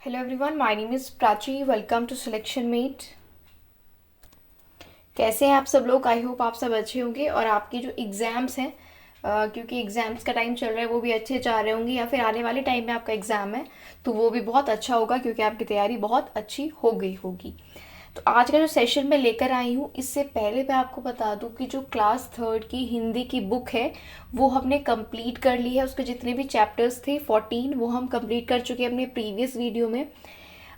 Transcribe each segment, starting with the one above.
Hello everyone, my name is Prachi. Welcome to Selection Mate. कैसे हैं आप सब लोग? आई होप आप सब अच्छे होंगे और आपके जो एग्ज़ाम्स हैं क्योंकि एग्ज़ाम्स का टाइम चल रहा है वो भी अच्छे जा रहे होंगे, या फिर आने वाले टाइम में आपका एग्ज़ाम है तो वो भी बहुत अच्छा होगा क्योंकि आपकी तैयारी बहुत अच्छी हो गई होगी। तो आज का जो सेशन मैं लेकर आई हूँ, इससे पहले मैं आपको बता दूँ कि जो क्लास थर्ड की हिंदी की बुक है वो हमने कंप्लीट कर ली है। उसके जितने भी चैप्टर्स थे 14 वो हम कंप्लीट कर चुके हैं अपने प्रीवियस वीडियो में।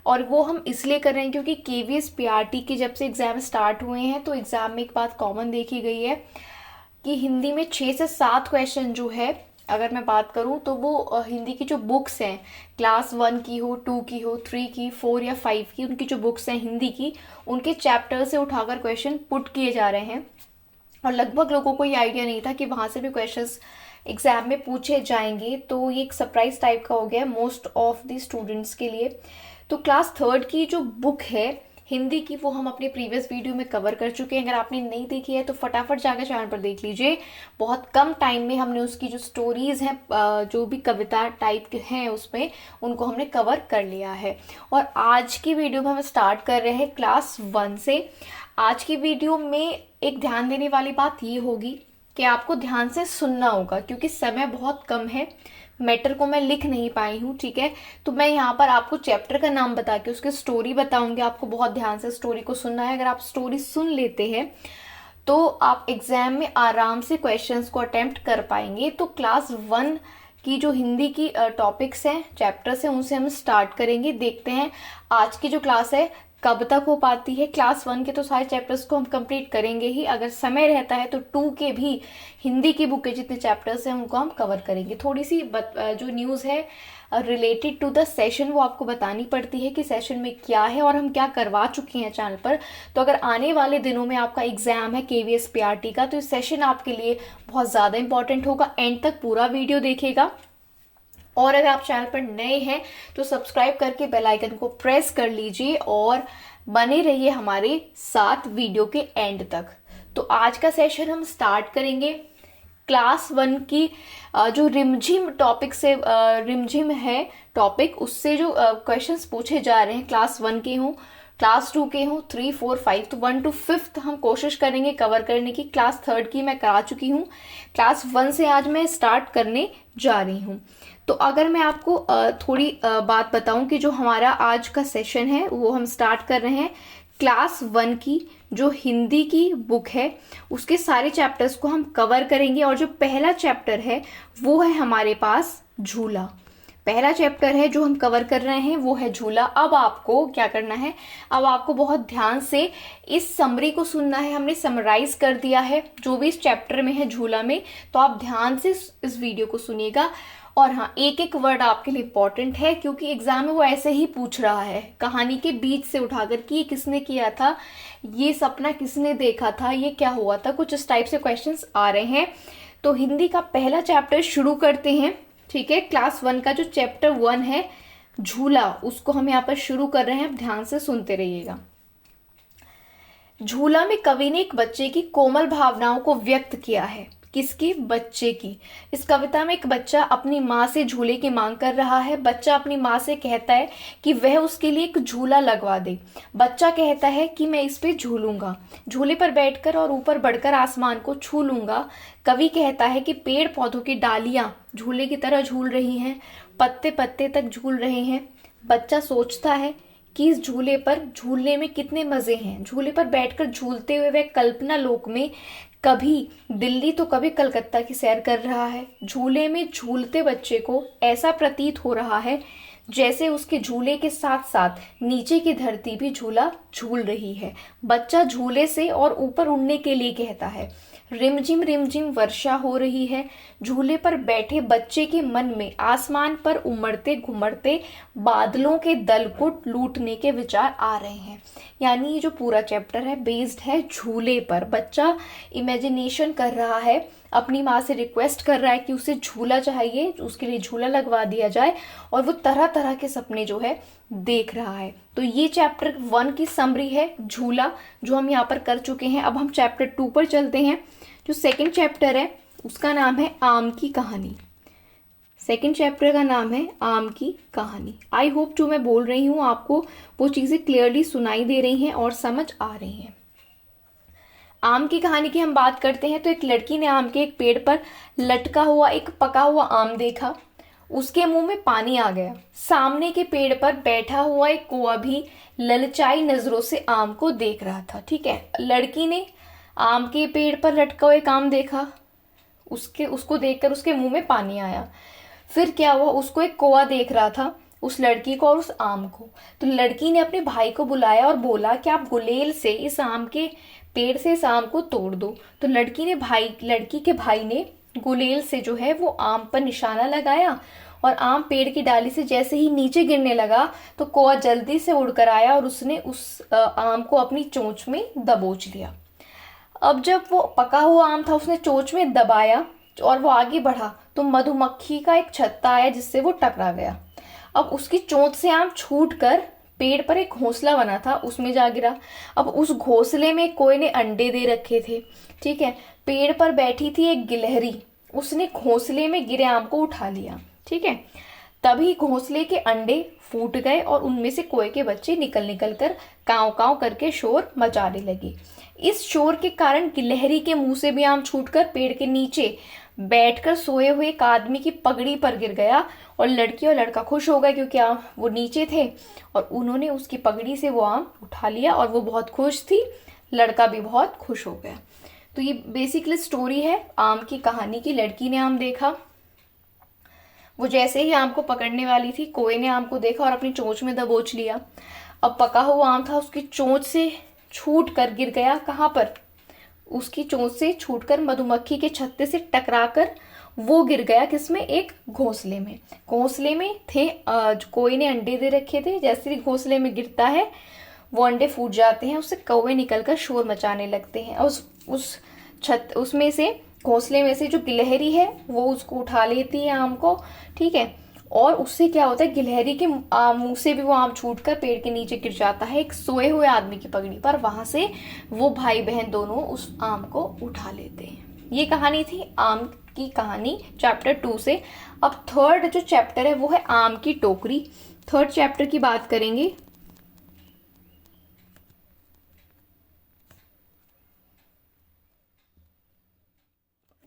और वो हम इसलिए कर रहे हैं क्योंकि केवीएस पीआरटी के जब से एग्ज़ाम स्टार्ट हुए हैं तो एग्ज़ाम में एक बात कॉमन देखी गई है कि हिंदी में 6 से 7 क्वेश्चन जो है, अगर मैं बात करूं तो वो हिंदी की जो बुक्स हैं, क्लास 1 की हो, 2 की हो, 3 की, 4 या 5 की, उनकी जो बुक्स हैं हिंदी की, उनके चैप्टर से उठाकर क्वेश्चन पुट किए जा रहे हैं। और लगभग लोगों को ये आइडिया नहीं था कि वहाँ से भी क्वेश्चंस एग्जाम में पूछे जाएंगे, तो ये एक सरप्राइज टाइप का हो गया मोस्ट ऑफ द स्टूडेंट्स के लिए। तो क्लास थर्ड की जो बुक है हिंदी की वो हम अपने प्रीवियस वीडियो में कवर कर चुके हैं। अगर आपने नहीं देखी है तो फटाफट जाकर चैनल पर देख लीजिए। बहुत कम टाइम में हमने उसकी जो स्टोरीज हैं, जो भी कविता टाइप के हैं उसमें, उनको हमने कवर कर लिया है। और आज की वीडियो में हम स्टार्ट कर रहे हैं क्लास 1 से। आज की वीडियो में एक ध्यान देने वाली बात ये होगी कि आपको ध्यान से सुनना होगा क्योंकि समय बहुत कम है। मैटर को मैं लिख नहीं पाई हूँ, ठीक है? तो मैं यहाँ पर आपको चैप्टर का नाम बता के उसकी स्टोरी बताऊंगी। आपको बहुत ध्यान से स्टोरी को सुनना है। अगर आप स्टोरी सुन लेते हैं तो आप एग्जाम में आराम से क्वेश्चंस को अटेम्प्ट कर पाएंगे। तो क्लास 1 की जो हिंदी की टॉपिक्स हैं, चैप्टर्स हैं, उनसे हम स्टार्ट करेंगे। देखते हैं आज की जो क्लास है कब तक हो पाती है। क्लास 1 के तो सारे चैप्टर्स को हम कंप्लीट करेंगे ही, अगर समय रहता है तो 2 के भी हिंदी की बुक के जितने चैप्टर्स हैं उनको हम कवर करेंगे। थोड़ी सी जो न्यूज़ है रिलेटेड टू द सेशन वो आपको बतानी पड़ती है कि सेशन में क्या है और हम क्या करवा चुके हैं चैनल पर। तो अगर आने वाले दिनों में आपका एग्जाम है केवीएस पीआरटी का, तो इस सेशन आपके लिए बहुत ज़्यादा इंपॉर्टेंट होगा। एंड तक पूरा वीडियो देखिएगा। और अगर आप चैनल पर नए हैं तो सब्सक्राइब करके बेल आइकन को प्रेस कर लीजिए और बने रहिए हमारे साथ वीडियो के एंड तक। तो आज का सेशन हम स्टार्ट करेंगे क्लास 1 की जो रिमझिम टॉपिक से, रिमझिम है टॉपिक, उससे जो क्वेश्चंस पूछे जा रहे हैं, क्लास 1 के हों, क्लास 2 के हों, 3, 4, 5, तो 1 to 5 हम कोशिश करेंगे कवर करने की। क्लास थर्ड की मैं करा चुकी हूँ, क्लास 1 से आज मैं स्टार्ट करने जा रही हूँ। तो अगर मैं आपको थोड़ी बात बताऊं कि जो हमारा आज का सेशन है वो हम स्टार्ट कर रहे हैं क्लास 1 की जो हिंदी की बुक है उसके सारे चैप्टर्स को हम कवर करेंगे। और जो पहला चैप्टर है वो है हमारे पास झूला। पहला चैप्टर है जो हम कवर कर रहे हैं वो है झूला। अब आपको क्या करना है, अब आपको बहुत ध्यान से इस समरी को सुनना है। हमने समराइज कर दिया है जो भी इस चैप्टर में है झूला में, तो आप ध्यान से इस वीडियो को सुनिएगा। और हाँ, एक एक वर्ड आपके लिए इंपॉर्टेंट है क्योंकि एग्जाम में वो ऐसे ही पूछ रहा है कहानी के बीच से उठाकर कि ये किसने किया था, ये सपना किसने देखा था, ये क्या हुआ था, कुछ इस टाइप से क्वेश्चंस आ रहे हैं। तो हिंदी का पहला चैप्टर शुरू करते हैं, ठीक है? क्लास 1 का जो चैप्टर 1 है झूला, उसको हम यहाँ पर शुरू कर रहे हैं। ध्यान से सुनते रहिएगा। झूला में कवि ने एक बच्चे की कोमल भावनाओं को व्यक्त किया है। किसकी? बच्चे की। इस कविता में एक बच्चा अपनी माँ से झूले की मांग कर रहा है। बच्चा अपनी माँ से कहता है कि वह उसके लिए एक झूला लगवा दे। बच्चा कहता है कि मैं इस पे झूलूंगा, झूले पर बैठकर और ऊपर बढ़कर आसमान को छू लूंगा। कवि कहता है कि पेड़ पौधों की डालियां झूले की तरह झूल रही हैं, पत्ते पत्ते तक झूल रहे हैं। बच्चा सोचता है कि इस झूले पर झूलने में कितने मजे हैं। झूले पर बैठकर झूलते हुए वह कल्पना लोक में कभी दिल्ली तो कभी कलकत्ता की सैर कर रहा है। झूले में झूलते बच्चे को ऐसा प्रतीत हो रहा है जैसे उसके झूले के साथ साथ नीचे की धरती भी झूला झूल रही है। बच्चा झूले से और ऊपर उड़ने के लिए कहता है। रिमझिम रिमझिम वर्षा हो रही है। झूले पर बैठे बच्चे के मन में आसमान पर उमड़ते घुमड़ते बादलों के दल को लूटने के विचार आ रहे हैं। यानी ये जो पूरा चैप्टर है बेस्ड है झूले पर। बच्चा इमेजिनेशन कर रहा है, अपनी माँ से रिक्वेस्ट कर रहा है कि उसे झूला चाहिए, उसके लिए झूला लगवा दिया जाए, और वो तरह तरह के सपने जो है देख रहा है। तो ये चैप्टर 1 की समरी है झूला, जो हम यहाँ पर कर चुके हैं। अब हम चैप्टर 2 पर चलते हैं। जो सेकंड चैप्टर है उसका नाम है आम की कहानी। सेकंड चैप्टर का नाम है आम की कहानी। आई होप जो मैं बोल रही हूँ आपको वो चीज़ें क्लियरली सुनाई दे रही हैं और समझ आ रही हैं। आम की कहानी की हम बात करते हैं तो एक लड़की ने आम के एक पेड़ पर लटका हुआ एक पका हुआ आम देखा। उसके मुंह में पानी आ गया। सामने के पेड़ पर बैठा हुआ एक कौवा भी ललचाई नजरों से आम को देख रहा था। ठीक है, लड़की ने आम के पेड़ पर लटका हुआ एक आम देखा, उसको देखकर उसके मुंह में पानी आया। फिर क्या हुआ, उसको एक कौवा देख रहा था, उस लड़की को और उस आम को। तो लड़की ने अपने भाई को बुलाया और बोला कि आप गुलेल से इस आम के पेड़ से इस आम को तोड़ दो। तो लड़की के भाई ने गुलेल से जो है वो आम पर निशाना लगाया और आम पेड़ की डाली से जैसे ही नीचे गिरने लगा तो कौवा जल्दी से उड़कर आया और उसने उस आम को अपनी चोंच में दबोच लिया। अब जब वो पका हुआ आम था उसने चोंच में दबाया और वो आगे बढ़ा तो मधुमक्खी का एक छत्ता आया जिससे वो टकरा गया। अब उसकी चोंच से आम छूटकर पेड़ पर एक घोंसला बना था उसमें जा गिरा। अब उस घोंसले में कोई ने अंडे दे रखे थे। ठीक है, पेड़ पर बैठी थी एक गिलहरी, उसने घोंसले में गिरे आम को उठा लिया। ठीक है, तभी घोंसले के अंडे फूट गए और उनमें से कोए के बच्चे निकल निकल कर कांव कांव करके शोर मचाने लगे। इस शोर के कारण गिलहरी के मुंह से भी आम छूटकर पेड़ के नीचे बैठकर सोए हुए एक आदमी की पगड़ी पर गिर गया और लड़की और लड़का खुश हो गए क्योंकि वो नीचे थे और उन्होंने उसकी पगड़ी से वो आम उठा लिया और वो बहुत खुश थी, लड़का भी बहुत खुश हो गया। तो ये बेसिकली स्टोरी है आम की कहानी की। लड़की ने आम देखा, वो जैसे ही आम को पकड़ने वाली थी कौवे ने आम को देखा और अपनी चोंच में दबोच लिया। अब पका हुआ आम था, उसकी चोंच से छूट कर गिर गया। कहाँ पर? उसकी चोंच से छूटकर मधुमक्खी के छत्ते से टकराकर वो गिर गया किसमें? एक घोंसले में। घोंसले में थे कोई ने अंडे दे रखे थे। जैसे ही घोंसले में गिरता है वो अंडे फूट जाते हैं, उससे कौवे निकलकर शोर मचाने लगते हैं और उसमें से घोंसले में से जो गिलहरी है वो उसको उठा लेती है आम को। ठीक है, और उससे क्या होता है, गिलहरी के मुंह से भी वो आम छूटकर पेड़ के नीचे गिर जाता है एक सोए हुए आदमी की पगड़ी पर। वहां से वो भाई बहन दोनों उस आम को उठा लेते हैं। ये कहानी थी आम की कहानी चैप्टर 2 से। अब थर्ड जो चैप्टर है वो है आम की टोकरी। थर्ड चैप्टर की बात करेंगे।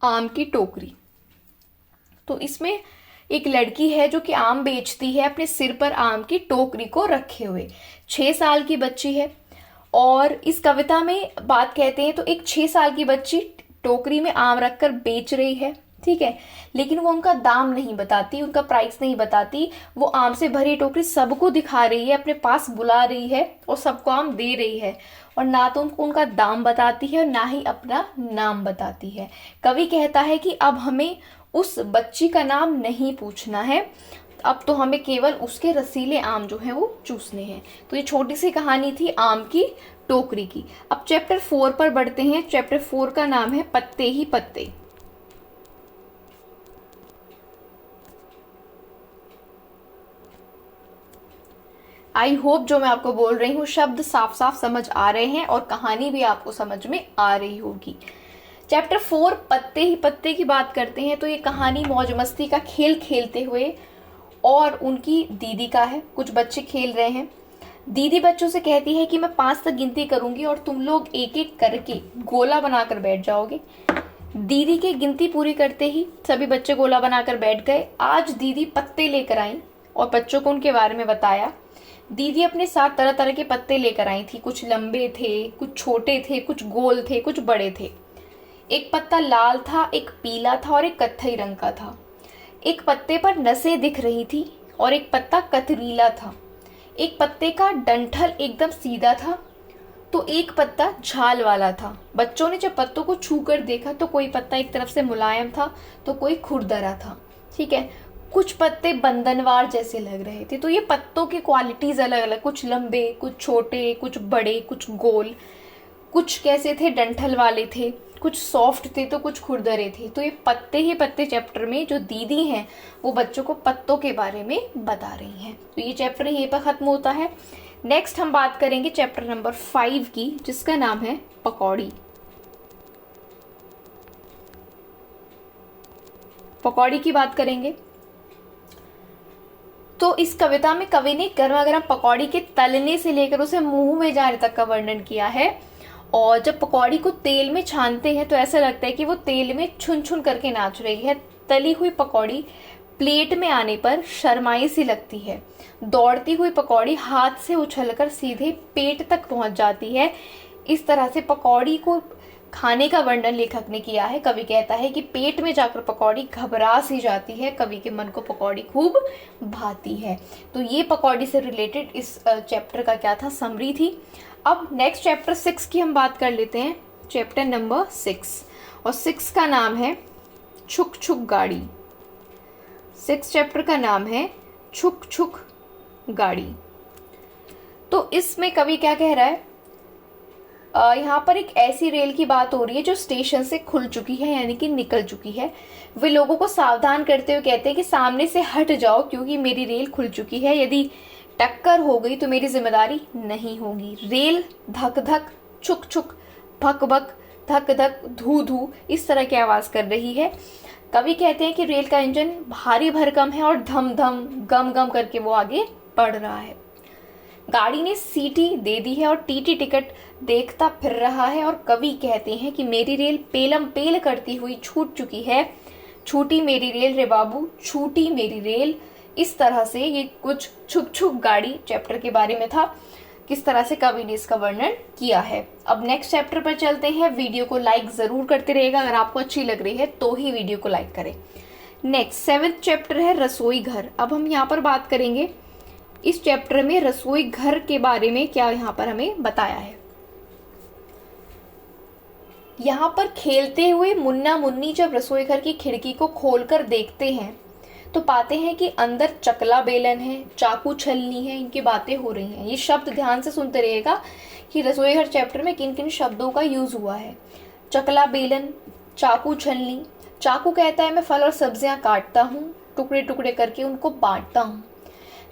आम की टोकरी। तो इसमें एक लड़की है जो कि आम बेचती है अपने सिर पर आम की टोकरी को रखे हुए। 6 साल की बच्ची है और इस कविता में बात कहते हैं तो एक 6 साल की बच्ची टोकरी में आम रखकर बेच रही है। ठीक है, लेकिन वो उनका दाम नहीं बताती, उनका प्राइस नहीं बताती। वो आम से भरी टोकरी सबको दिखा रही है, अपने पास बुला रही है और सबको आम दे रही है और ना तो उनको उनका दाम बताती है और ना ही अपना नाम बताती है। कवि कहता है कि अब हमें उस बच्ची का नाम नहीं पूछना है, अब तो हमें केवल उसके रसीले आम जो है वो चूसने हैं। तो ये छोटी सी कहानी थी आम की टोकरी की। अब चैप्टर 4 पर बढ़ते हैं। चैप्टर 4 का नाम है पत्ते ही पत्ते। आई होप जो मैं आपको बोल रही हूँ शब्द साफ साफ समझ आ रहे हैं और कहानी भी आपको समझ में आ रही होगी। चैप्टर 4 पत्ते ही पत्ते की बात करते हैं तो ये कहानी मौज मस्ती का खेल खेलते हुए और उनकी दीदी का है। कुछ बच्चे खेल रहे हैं। दीदी बच्चों से कहती है कि मैं 5 तक गिनती करूंगी और तुम लोग एक एक करके गोला बनाकर बैठ जाओगे। दीदी की गिनती पूरी करते ही सभी बच्चे गोला बनाकर बैठ गए। आज दीदी पत्ते लेकर आई और बच्चों को उनके बारे में बताया। दीदी अपने साथ तरह तरह के पत्ते लेकर आई थी। कुछ लंबे थे, कुछ छोटे थे, कुछ गोल थे, कुछ बड़े थे। एक पत्ता लाल था, एक पीला था और एक कत्थई रंग का था। एक पत्ते पर नसें दिख रही थी और एक पत्ता कतरीला था। एक पत्ते का डंठल एकदम सीधा था तो एक पत्ता झाल वाला था। बच्चों ने जब पत्तों को छूकर देखा तो कोई पत्ता एक तरफ से मुलायम था तो कोई खुरदरा था। ठीक है, कुछ पत्ते बंधनवार जैसे लग रहे थे। तो ये पत्तों की क्वालिटीज अलग अलग, कुछ लंबे, कुछ छोटे, कुछ बड़े, कुछ गोल, कुछ कैसे थे, डंठल वाले थे, कुछ सॉफ्ट थे तो कुछ खुरदरे थे। तो ये पत्ते ही पत्ते चैप्टर में जो दीदी हैं वो बच्चों को पत्तों के बारे में बता रही हैं। तो ये चैप्टर यहीं पर खत्म होता है। नेक्स्ट हम बात करेंगे चैप्टर नंबर 5 की जिसका नाम है पकौड़ी। पकौड़ी की बात करेंगे। तो इस कविता में कवि ने गर्मा गर्म पकौड़ी के तलने से लेकर उसे मुंह में जाने तक का वर्णन किया है। और जब पकौड़ी को तेल में छानते हैं तो ऐसा लगता है कि वो तेल में छुन छुन करके नाच रही है। तली हुई पकौड़ी प्लेट में आने पर शर्माई सी लगती है। दौड़ती हुई पकौड़ी हाथ से उछलकर सीधे पेट तक पहुंच जाती है। इस तरह से पकौड़ी को खाने का वर्णन लेखक ने किया है। कवि कहता है कि पेट में जाकर पकौड़ी घबरा सी जाती है, कवि के मन को पकौड़ी खूब भाती है। तो ये पकौड़ी से रिलेटेड इस चैप्टर का क्या था, समरी थी। अब नेक्स्ट चैप्टर 6 की हम बात कर लेते हैं, चैप्टर नंबर 6, और 6 का नाम है छुक छुक गाड़ी। 6 चैप्टर का नाम है छुक छुक गाड़ी। तो इसमें कवि क्या कह रहा है, यहाँ पर एक ऐसी रेल की बात हो रही है जो स्टेशन से खुल चुकी है, यानी कि निकल चुकी है। वे लोगों को सावधान करते हुए कहते हैं कि सामने से हट जाओ क्योंकि मेरी रेल खुल चुकी है, यदि टक्कर हो गई तो मेरी जिम्मेदारी नहीं होगी। रेल धक धक, छुक छुक, भक भक, धक धक, धू धू इस तरह की आवाज कर रही है। कवि कहते हैं कि रेल का इंजन भारी भरकम है और धम धम, गम गम करके वो आगे बढ़ रहा है। गाड़ी ने सीटी दे दी है और टीटी टिकट देखता फिर रहा है। और कवि कहते हैं कि मेरी रेल पेलम पेल करती हुई छूट चुकी है। छूटी मेरी रेल रे बाबू, छूटी मेरी रेल। इस तरह से ये कुछ छुक छुक गाड़ी चैप्टर के बारे में था, किस तरह से कवि ने इसका वर्णन किया है। अब नेक्स्ट चैप्टर पर चलते हैं। वीडियो को लाइक जरूर करते रहिएगा, अगर आपको अच्छी लग रही है तो ही वीडियो को लाइक करें। नेक्स्ट 7th चैप्टर है रसोई घर। अब हम यहाँ पर बात करेंगे इस चैप्टर में रसोई घर के बारे में क्या यहाँ पर हमें बताया है। यहाँ पर खेलते हुए मुन्ना मुन्नी जब रसोई घर की खिड़की को खोलकर देखते हैं तो पाते हैं कि अंदर चकला बेलन है, चाकू छलनी है, इनकी बातें हो रही हैं। ये शब्द ध्यान से सुनते रहिएगा कि रसोई घर चैप्टर में किन किन शब्दों का यूज हुआ है। चकला बेलन, चाकू छलनी। चाकू कहता है मैं फल और सब्जियां काटता हूँ, टुकड़े टुकड़े करके उनको बांटता हूँ।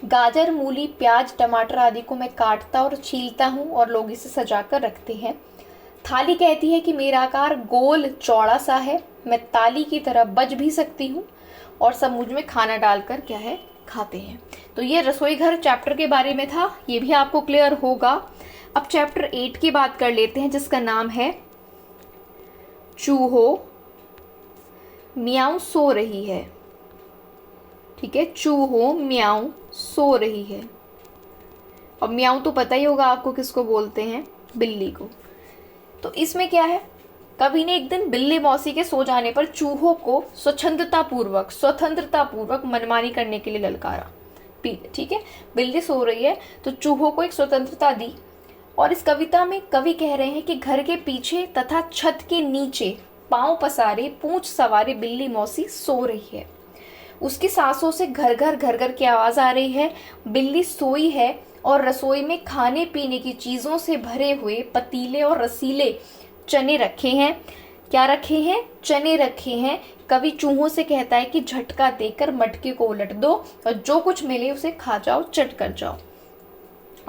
गाजर, मूली, प्याज, टमाटर आदि को मैं काटता और छीलता हूँ और लोग इसे सजा कर रखते हैं। थाली कहती है कि मेरा आकार गोल चौड़ा सा है, मैं ताली की तरह बज भी सकती हूँ, और सब मुझ में खाना डालकर क्या है खाते हैं। तो ये रसोई घर चैप्टर के बारे में था, ये भी आपको क्लियर होगा। अब चैप्टर 8 की बात कर लेते हैं जिसका नाम है चूहो म्याऊं सो रही है। ठीक है, चूहो म्याऊं सो रही है। और म्याऊं तो पता ही होगा आपको किसको बोलते हैं, बिल्ली को। तो इसमें क्या है, कवि ने एक दिन बिल्ली मौसी के सो जाने पर चूहों को स्वतंत्रता पूर्वक मनमानी करने के लिए ललकारा। ठीक है, बिल्ली सो रही है तो चूहों को एक स्वतंत्रता दी। और इस कविता में कवि कह रहे हैं कि घर के पीछे तथा छत के नीचे पांव पसारे पूंछ सवारे बिल्ली मौसी सो रही है। उसकी सांसों से घर घर की आवाज आ रही है। बिल्ली सोई है और रसोई में खाने पीने की चीजों से भरे हुए पतीले और रसीले चने रखे हैं। क्या रखे हैं, चने रखे हैं। कवि चूहों से कहता है कि झटका देकर मटके को उलट दो और जो कुछ मिले उसे खा जाओ, चट कर जाओ।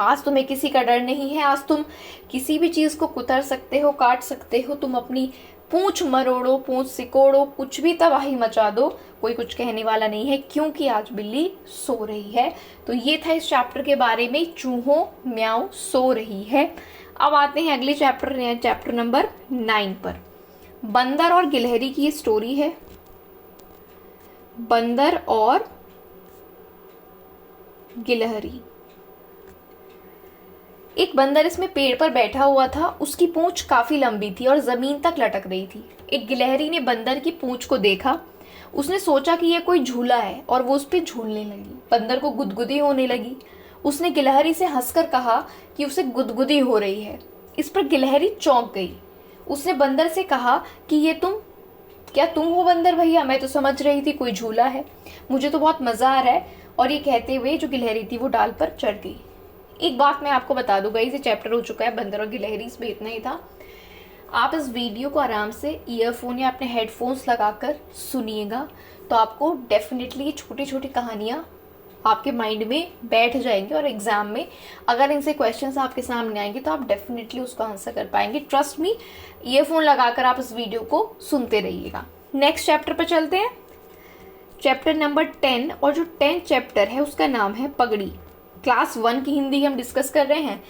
आज तुम्हें किसी का डर नहीं है, आज तुम किसी भी चीज को कुतर सकते हो, काट सकते हो, तुम अपनी पूंछ मरोड़ो, पूंछ सिकोड़ो, कुछ भी तबाही मचा दो, कोई कुछ कहने वाला नहीं है क्योंकि आज बिल्ली सो रही है। तो ये था इस चैप्टर के बारे में, चूहों म्याऊं सो रही है। अब आते हैं अगले चैप्टर, चैप्टर नंबर 9 पर। बंदर और गिलहरी की स्टोरी है। बंदर और गिलहरी। एक बंदर इसमें पेड़ पर बैठा हुआ था, उसकी पूंछ काफी लंबी थी और जमीन तक लटक रही थी। एक गिलहरी ने बंदर की पूंछ को देखा, उसने सोचा कि यह कोई झूला है और वो उस पर झूलने लगी। बंदर को गुदगुदी होने लगी। उसने गिलहरी से हंसकर कहा कि उसे गुदगुदी हो रही है। इस पर गिलहरी चौंक गई। उसने बंदर से कहा कि ये क्या तुम हो बंदर भैया? मैं तो समझ रही थी कोई झूला है, मुझे तो बहुत मजा आ रहा है। और ये कहते हुए जो गिलहरी थी वो डाल पर चढ़ गई। एक बात मैं आपको बता दूंगा, इसे चैप्टर हो चुका है बंदर और गिलहरी, इसमें इतना ही था। आप इस वीडियो को आराम से ईयरफोन या अपने हेडफोन्स लगाकर सुनिएगा तो आपको डेफिनेटली ये छोटी छोटी कहानियाँ आपके माइंड में बैठ जाएंगी और एग्जाम में अगर इनसे क्वेश्चंस आपके सामने आएंगे तो आप डेफिनेटली उसको आंसर कर पाएंगे। ट्रस्ट मी, ईयरफोन लगाकर आप इस वीडियो को सुनते रहिएगा। नेक्स्ट चैप्टर पर चलते हैं। चैप्टर नंबर 10, और जो 10th चैप्टर है उसका नाम है पगड़ी। क्लास 1 की हिंदी हम डिस्कस कर रहे हैं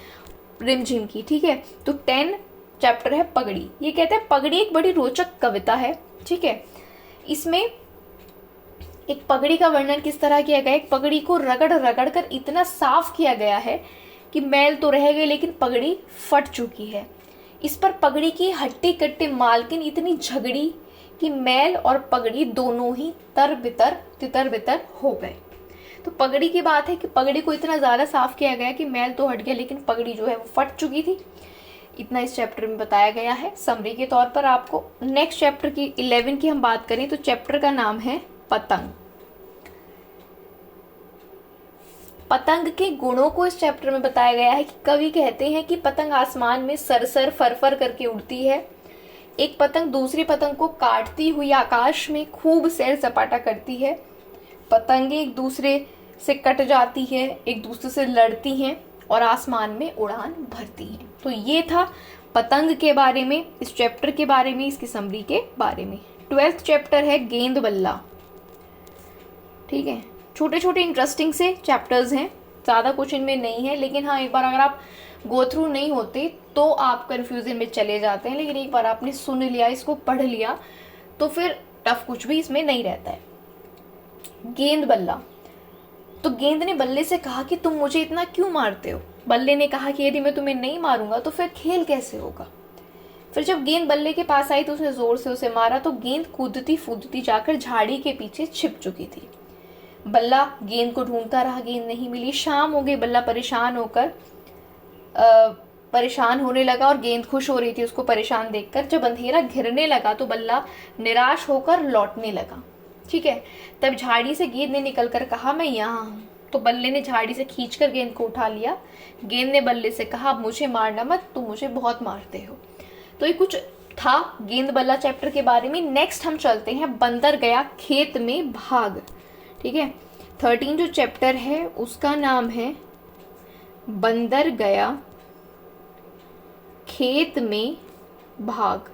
रिमझिम की, ठीक है। तो 10 चैप्टर है पगड़ी। ये कहते हैं पगड़ी एक बड़ी रोचक कविता है, ठीक है। इसमें एक पगड़ी का वर्णन किस तरह किया गया है, एक पगड़ी को रगड़ रगड़ कर इतना साफ किया गया है कि मैल तो रह गई लेकिन पगड़ी फट चुकी है। इस पर पगड़ी की हट्टी कट्टी मालकिन इतनी झगड़ी कि मैल और पगड़ी दोनों ही तितर बितर हो गए। तो पगड़ी की बात है कि पगड़ी को इतना ज़्यादा साफ किया गया कि मैल तो हट गया लेकिन पगड़ी जो है वो फट चुकी थी। इतना इस चैप्टर में बताया गया है समरी के तौर पर आपको। नेक्स्ट चैप्टर की 11 की हम बात करें तो चैप्टर का नाम है पतंग। पतंग के गुणों को इस चैप्टर में बताया गया है कि कवि कहते हैं कि पतंग आसमान में सरसर फरफर करके उड़ती है। एक पतंग दूसरी पतंग को काटती हुई आकाश में खूब सैर सपाटा करती है। पतंगें एक दूसरे से कट जाती है, एक दूसरे से लड़ती हैं और आसमान में उड़ान भरती हैं। तो ये था पतंग के बारे में, इस चैप्टर के बारे में, इसकी समरी के बारे में। 12th चैप्टर है गेंद बल्ला, ठीक है। छोटे छोटे इंटरेस्टिंग से चैप्टर्स हैं, ज़्यादा कुछ इनमें नहीं है, लेकिन हाँ एक बार अगर आप गो थ्रू नहीं होते तो आप कंफ्यूजन में चले जाते हैं, लेकिन एक बार आपने सुन लिया, इसको पढ़ लिया तो फिर टफ कुछ भी इसमें नहीं रहता है। गेंद बल्ला। तो गेंद ने बल्ले से कहा कि तुम मुझे इतना क्यों मारते हो। बल्ले ने कहा कि यदि मैं तुम्हें नहीं मारूंगा तो फिर खेल कैसे होगा। फिर जब गेंद बल्ले के पास आई तो उसने जोर से उसे मारा तो गेंद कूदती फूदती जाकर झाड़ी के पीछे छिप चुकी थी। बल्ला गेंद को ढूंढता रहा, गेंद नहीं मिली। शाम हो गई, बल्ला परेशान होने लगा और गेंद खुश हो रही थी उसको परेशान देखकर। जब अंधेरा घिरने लगा तो बल्ला निराश होकर लौटने लगा, ठीक है। तब झाड़ी से गेंद ने निकलकर कहा मैं यहाँ हूँ। तो बल्ले ने झाड़ी से खींचकर गेंद को उठा लिया। गेंद ने बल्ले से कहा मुझे मारना मत, तुम मुझे बहुत मारते हो। तो ये कुछ था गेंद बल्ला चैप्टर के बारे में। नेक्स्ट हम चलते हैं बंदर गया खेत में भाग, ठीक है। 13 जो चैप्टर है उसका नाम है बंदर गया खेत में भाग,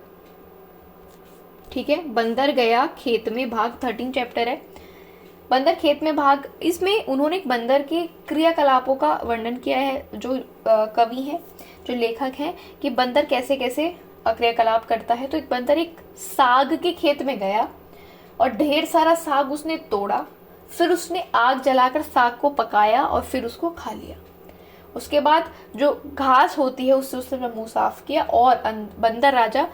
ठीक है। बंदर गया खेत में भाग 13 चैप्टर है। बंदर खेत में भाग, इसमें उन्होंने एक बंदर के क्रियाकलापों का वर्णन किया है। जो कवि हैं, जो लेखक हैं, कि बंदर कैसे कैसे क्रियाकलाप करता है। तो एक बंदर एक साग के खेत में गया और ढेर सारा साग उसने तोड़ा, फिर उसने आग जलाकर साग को पकाया और फिर उसको खा लिया। उसके बाद जो घास होती है उससे उसने अपना मुंह साफ किया और बंदर राजा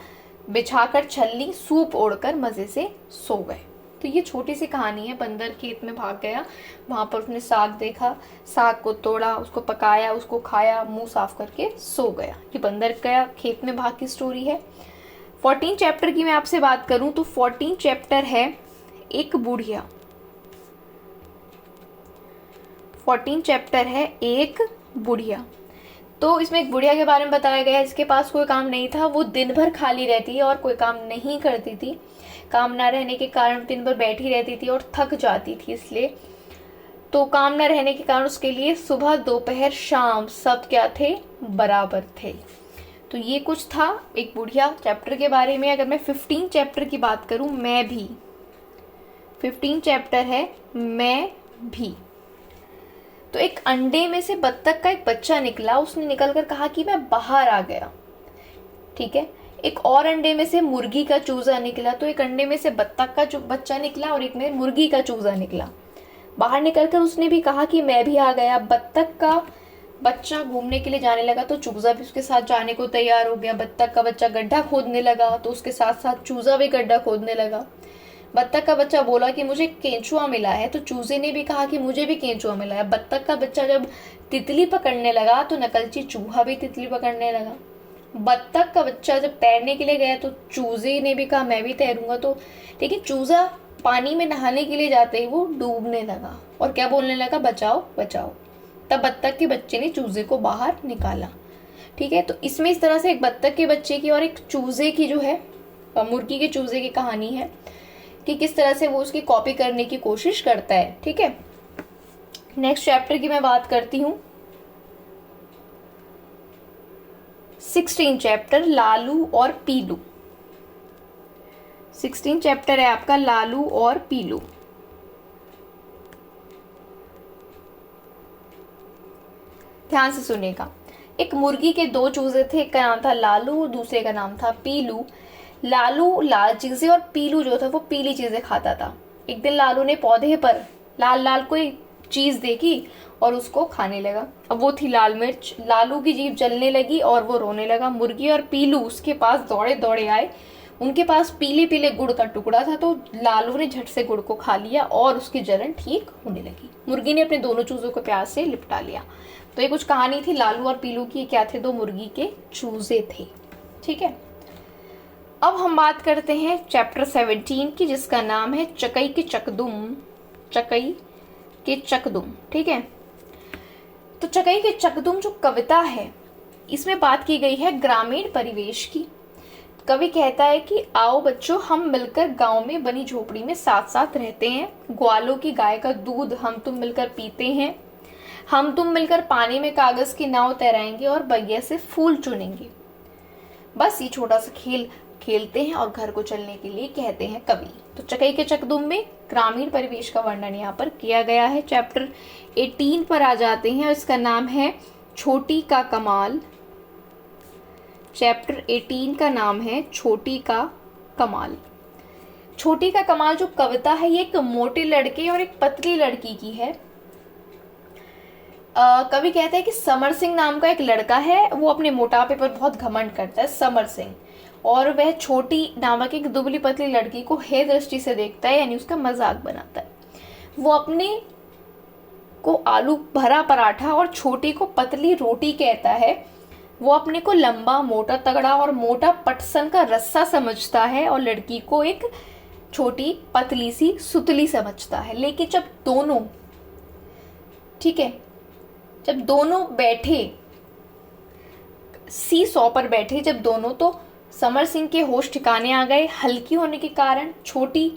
बिछाकर छलनी सूप ओढ़कर मजे से सो गए। तो ये छोटी सी कहानी है। बंदर खेत में भाग गया, वहां पर उसने साग देखा, साग को तोड़ा, उसको पकाया, उसको खाया, मुंह साफ करके सो गया। ये बंदर गया खेत में भाग की स्टोरी है। 14 चैप्टर की मैं आपसे बात करूं तो 14 चैप्टर है एक बुढ़िया। 14 चैप्टर है एक बुढ़िया। तो इसमें एक बुढ़िया के बारे में बताया गया है जिसके पास कोई काम नहीं था। वो दिन भर खाली रहती है और कोई काम नहीं करती थी। काम ना रहने के कारण दिन भर बैठी रहती थी और थक जाती थी, इसलिए तो काम ना रहने के कारण उसके लिए सुबह दोपहर शाम सब क्या थे, बराबर थे। तो ये कुछ था एक बुढ़िया चैप्टर के बारे में। अगर मैं 15 चैप्टर की बात करूं, मैं भी 15 चैप्टर है मैं भी। तो एक अंडे में से बत्तख का एक बच्चा निकला, उसने निकलकर कहा कि मैं बाहर आ गया, ठीक है। एक और अंडे में से मुर्गी का चूजा निकला, तो एक अंडे में से बत्तख का बच्चा निकला और एक में मुर्गी का चूजा निकला। बाहर निकलकर उसने भी कहा कि मैं भी आ गया। बत्तख का बच्चा घूमने के लिए जाने लगा तो चूजा भी उसके साथ जाने को तैयार हो गया। बत्तख का बच्चा गड्ढा खोदने लगा तो उसके साथ साथ चूजा भी गड्ढा खोदने लगा। बत्तख का बच्चा बोला कि मुझे केंचुआ मिला है, तो चूजे ने भी कहा कि मुझे भी केंचुआ मिला है। बत्तख का बच्चा जब तितली पकड़ने लगा तो नकलची चूहा भी तितली पकड़ने लगा। बत्तख का बच्चा जब तैरने के लिए गया तो चूजे ने भी कहा मैं भी तैरूंगा। तो लेकिन चूजा पानी में नहाने के लिए जाते ही वो डूबने लगा और क्या बोलने लगा, बचाओ बचाओ। तब बत्तख के बच्चे ने चूजे को बाहर निकाला, ठीक है। तो इसमें इस तरह से एक बत्तख के बच्चे की और एक चूजे की जो है, मुर्गी के चूजे की कहानी है कि किस तरह से वो उसकी कॉपी करने की कोशिश करता है, ठीक है। नेक्स्ट चैप्टर की मैं बात करती हूँ 16 चैप्टर लालू और पीलू। 16 चैप्टर है आपका लालू और पीलू। ध्यान से सुनेगा। एक मुर्गी के दो चूजे थे, एक का नाम था लालू और दूसरे का नाम था पीलू। लालू लाल चीजें और पीलू जो था वो पीली चीजें खाता था। एक दिन लालू ने पौधे पर लाल लाल कोई चीज देखी और उसको खाने लगा। अब वो थी लाल मिर्च। लालू की जीभ जलने लगी और वो रोने लगा। मुर्गी और पीलू उसके पास दौड़े दौड़े आए। उनके पास पीले पीले गुड़ का टुकड़ा था, तो लालू ने झट से गुड़ को खा लिया और उसकी जलन ठीक होने लगी। मुर्गी ने अपने दोनों चूजों को प्यार से लिपटा लिया। तो ये कुछ कहानी थी लालू और पीलू की। क्या थे? दो मुर्गी के चूजे थे। ठीक है, अब हम बात करते हैं चैप्टर 17 की, जिसका नाम है चकई के चकदुम। चकई के चकदुम। ठीक है, तो चकई के चकदुम जो कविता है, इसमें बात की गई है ग्रामीण परिवेश की। कवि कहता है कि आओ बच्चों, हम मिलकर गांव में बनी झोपड़ी में साथ साथ रहते हैं। ग्वालों की गाय का दूध हम तुम मिलकर पीते हैं। हम तुम मिलकर पानी में कागज की नाव तैराएंगे और बगिया से फूल चुनेंगे। बस ये छोटा सा खेल खेलते हैं और घर को चलने के लिए कहते हैं कवि। तो चकई के चकदुम में ग्रामीण परिवेश का वर्णन यहाँ पर किया गया है। चैप्टर 18 पर आ जाते हैं और इसका नाम है छोटी का कमाल। चैप्टर 18 का नाम है छोटी का कमाल। छोटी का कमाल जो कविता है, ये एक मोटे लड़के और एक पतली लड़की की है। कवि कहते हैं कि समर सिंह नाम का एक लड़का है, वो अपने मोटापे पर बहुत घमंड करता है, समर सिंह। और वह छोटी नामक एक दुबली पतली लड़की को हे दृष्टि से देखता है, यानी उसका मजाक बनाता है। वो अपने को आलू भरा पराठा और छोटी को पतली रोटी कहता है। वो अपने को लंबा मोटा तगड़ा और मोटा पटसन का रस्सा समझता है और लड़की को एक छोटी पतली सी सुतली समझता है। लेकिन जब दोनों, ठीक है, जब दोनों बैठे सी सौ पर बैठे, जब दोनों, तो समर सिंह के होश ठिकाने आ गए। हल्की होने के कारण छोटी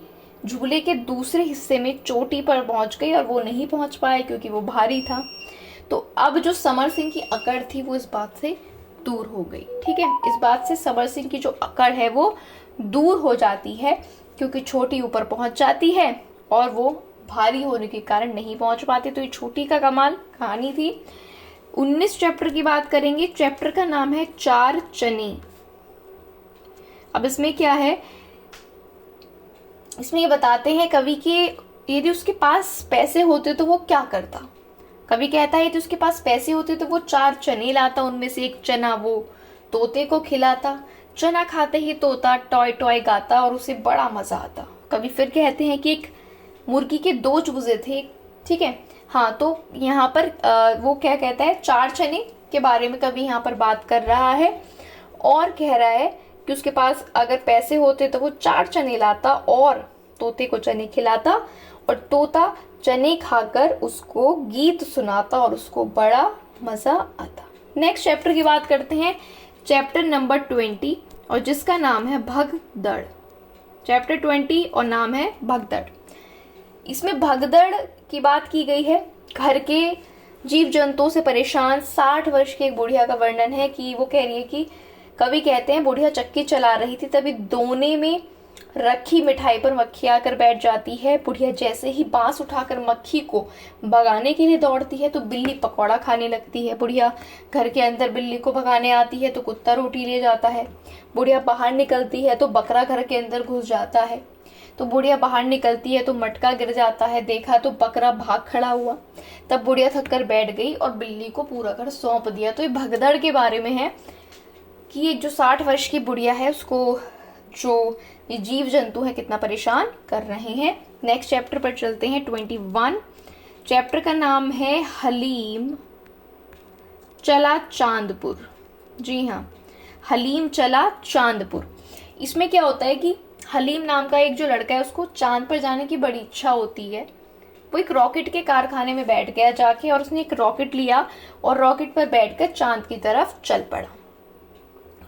झूले के दूसरे हिस्से में चोटी पर पहुंच गई और वो नहीं पहुंच पाए क्योंकि वो भारी था। तो अब जो समर सिंह की अकड़ थी वो इस बात से दूर हो गई। ठीक है, इस बात से समर सिंह की जो अकड़ है वो दूर हो जाती है क्योंकि छोटी ऊपर पहुंच जाती है और वो भारी होने के कारण नहीं पहुंच पाती। तो ये छोटी का कमाल कहानी थी। 19 चैप्टर की बात करेंगे। चैप्टर का नाम है चार चने। अब इसमें क्या है, इसमें ये बताते हैं कवि कि यदि उसके पास पैसे होते तो वो क्या करता। कवि कहता है यदि उसके पास पैसे होते तो वो 4 चने लाता, उनमें से एक चना वो तोते को खिलाता। चना खाते ही तोता टॉय टॉय गाता और उसे बड़ा मजा आता। कवि फिर कहते हैं कि एक मुर्गी के 2 चूजे थे। ठीक है, हाँ, तो यहाँ पर वो क्या कहता है, 4 चने के बारे में कवि यहाँ पर बात कर रहा है और कह रहा है कि उसके पास अगर पैसे होते तो वो 4 चने लाता और तोते को चने खिलाता और तोता चने खाकर उसको गीत सुनाता और उसको बड़ा मजा आता। नेक्स्ट चैप्टर की बात करते हैं, चैप्टर नंबर 20, और जिसका नाम है भगदड़। चैप्टर 20 और नाम है भगदड़। इसमें भगदड़ की बात की गई है। घर के जीव जंतुओं से परेशान 60 वर्ष की एक बुढ़िया का वर्णन है कि वो कह रही है कि कवि कहते हैं बुढ़िया चक्की चला रही थी, तभी दोने में रखी मिठाई पर मक्खी आकर बैठ जाती है। बुढ़िया जैसे ही बांस उठाकर मक्खी को भगाने के लिए दौड़ती है तो बिल्ली पकौड़ा खाने लगती है। बुढ़िया घर के अंदर बिल्ली को भगाने आती है तो कुत्ता रोटी ले जाता है। बुढ़िया बाहर निकलती है तो बकरा घर के अंदर घुस जाता है। तो बुढ़िया बाहर निकलती है तो मटका गिर जाता है, देखा तो बकरा भाग खड़ा हुआ। तब बुढ़िया थक कर बैठ गई और बिल्ली को पूरा घर सौंप दिया। तो ये भगदड़ के बारे में है कि ये जो 60 वर्ष की बुढ़िया है उसको जो ये जीव जंतु है कितना परेशान कर रहे हैं। नेक्स्ट चैप्टर पर चलते हैं, 21। चैप्टर का नाम है हलीम चला चांदपुर। जी हाँ, हलीम चला चांदपुर। इसमें क्या होता है कि हलीम नाम का एक जो लड़का है उसको चांद पर जाने की बड़ी इच्छा होती है। वो एक रॉकेट के कारखाने में बैठ गया जाके और उसने एक रॉकेट लिया और रॉकेट पर बैठकर चांद की तरफ चल पड़ा।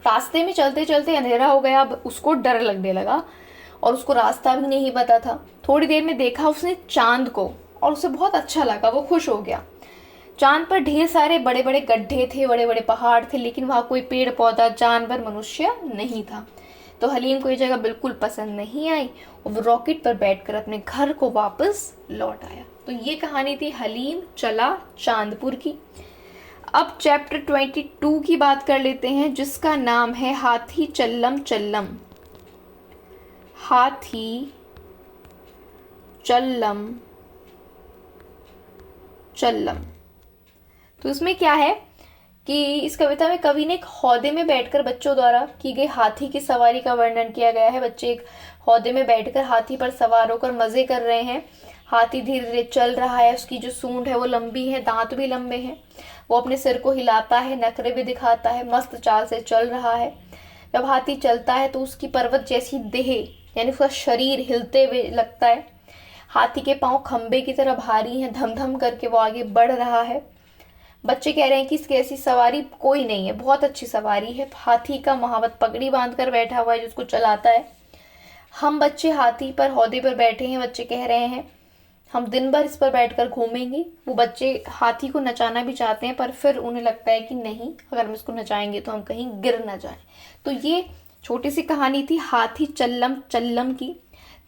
रास्ते में चलते चलते अंधेरा हो गया। अब उसको डर लगने लगा और उसको रास्ता भी नहीं पता था। थोड़ी देर में देखा उसने चांद को और उसे बहुत अच्छा लगा, वो खुश हो गया। चांद पर ढेर सारे बड़े बड़े गड्ढे थे, बड़े बड़े पहाड़ थे, लेकिन वहां कोई पेड़ पौधा जानवर मनुष्य नहीं था। तो हलीम को ये जगह बिल्कुल पसंद नहीं आई और वो रॉकेट पर बैठकर अपने घर को वापस लौट आया। तो ये कहानी थी हलीम चला चांदपुर की। अब चैप्टर 22 की बात कर लेते हैं, जिसका नाम है हाथी चल्लम चल्लम। हाथी चल्लम चल्लम। तो इसमें क्या है कि इस कविता में कवि ने एक हौदे में बैठकर बच्चों द्वारा की गई हाथी की सवारी का वर्णन किया गया है। बच्चे एक हौदे में बैठकर हाथी पर सवार होकर मजे कर रहे हैं। हाथी धीरे धीरे चल रहा है, उसकी जो सूंड है वो लंबी है, दांत भी लंबे हैं, वो अपने सिर को हिलाता है, नखरे भी दिखाता है, मस्त चाल से चल रहा है। जब हाथी चलता है तो उसकी पर्वत जैसी देह यानी उसका शरीर हिलते हुए लगता है। हाथी के पांव खंबे की तरह भारी हैं, धम धम करके वो आगे बढ़ रहा है। बच्चे कह रहे हैं कि इसकी ऐसी सवारी कोई नहीं है, बहुत अच्छी सवारी है। हाथी का महावत पगड़ी बांधकर बैठा हुआ है जिसको चलाता है। हम बच्चे हाथी पर हौदे पर बैठे हैं। बच्चे कह रहे हैं हम दिन भर इस पर बैठकर घूमेंगे। वो बच्चे हाथी को नचाना भी चाहते हैं, पर फिर उन्हें लगता है कि नहीं, अगर हम इसको नचाएंगे तो हम कहीं गिर न जाएं। तो ये छोटी सी कहानी थी हाथी चल्लम चल्लम की।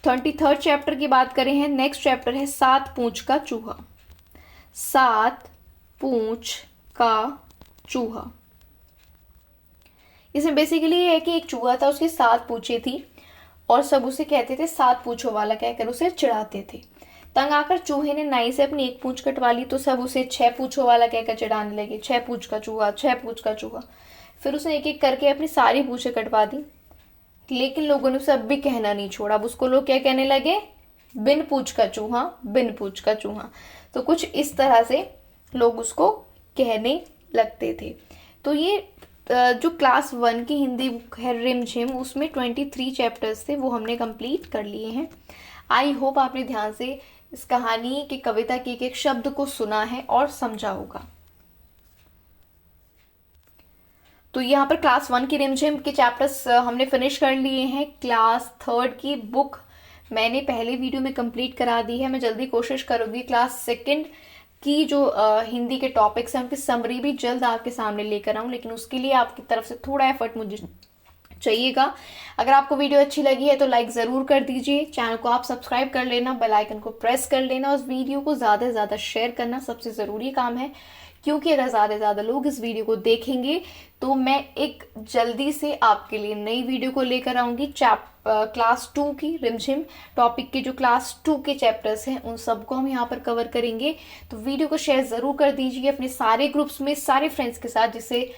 23rd चैप्टर की बात करें हैं, नेक्स्ट चैप्टर है 7 पूंछ का चूहा। 7 पूंछ का चूहा। इसमें बेसिकली ये है कि एक चूहा था, उसकी 7 पूंछें थी और सब उसे कहते थे 7 पूंछों वाला, कहकर उसे चिढ़ाते थे। तंग आकर चूहे ने नाई से अपनी 1 पूंछ कटवा ली तो सब उसे 6 पूंछों वाला कहकर चिढ़ाने लगे। 6 पूंछ का चूहा, 6 पूंछ का चूहा। फिर उसने एक एक करके अपनी सारी पूंछें कटवा दी, लेकिन लोगों ने उसे अब भी कहना नहीं छोड़ा। अब उसको लोग क्या कहने लगे? बिन पूंछ का चूहा, बिन पूंछ का चूहा। तो कुछ इस तरह से लोग उसको कहने लगते थे। तो ये जो क्लास 1 की हिंदी बुक है रिमझिम, उसमें 23 चैप्टर्स थे, वो हमने कंप्लीट कर लिए हैं। आई होप आपने ध्यान से इस कहानी की कविता के एक एक शब्द को सुना है और समझा होगा। तो यहाँ पर क्लास 1 की रिमझिम के चैप्टर्स हमने फिनिश कर लिए हैं। क्लास 3 की बुक मैंने पहले वीडियो में कंप्लीट करा दी है। मैं जल्दी कोशिश करूँगी क्लास 2 की जो हिंदी के टॉपिक्स हैं उनकी समरी भी जल्द आपके सामने लेकर आऊँ, लेकिन उसके लिए आपकी तरफ से थोड़ा एफर्ट मुझे चाहिएगा। अगर आपको वीडियो अच्छी लगी है तो लाइक ज़रूर कर दीजिए, चैनल को आप सब्सक्राइब कर लेना, बेल आइकन को प्रेस कर लेना, उस वीडियो को ज़्यादा से ज़्यादा शेयर करना सबसे ज़रूरी काम है, क्योंकि अगर ज़्यादा से ज़्यादा लोग इस वीडियो को देखेंगे तो मैं एक जल्दी से आपके लिए नई वीडियो को लेकर आऊँगी। क्लास 2 की रिमझिम टॉपिक के जो क्लास 2 के चैप्टर्स हैं उन सबको हम यहाँ पर कवर करेंगे। तो वीडियो को शेयर ज़रूर कर दीजिए अपने सारे ग्रुप्स में, सारे फ्रेंड्स के साथ, जिससे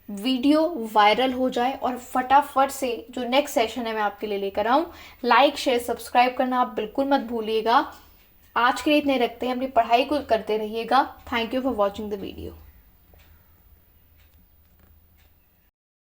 वीडियो वायरल हो जाए और फटाफट से जो नेक्स्ट सेशन है मैं आपके लिए लेकर आऊँ। लाइक शेयर सब्सक्राइब करना आप बिल्कुल मत भूलिएगा। आज के लिए इतने रखते हैं, अपनी पढ़ाई को करते रहिएगा। Thank you for watching the video.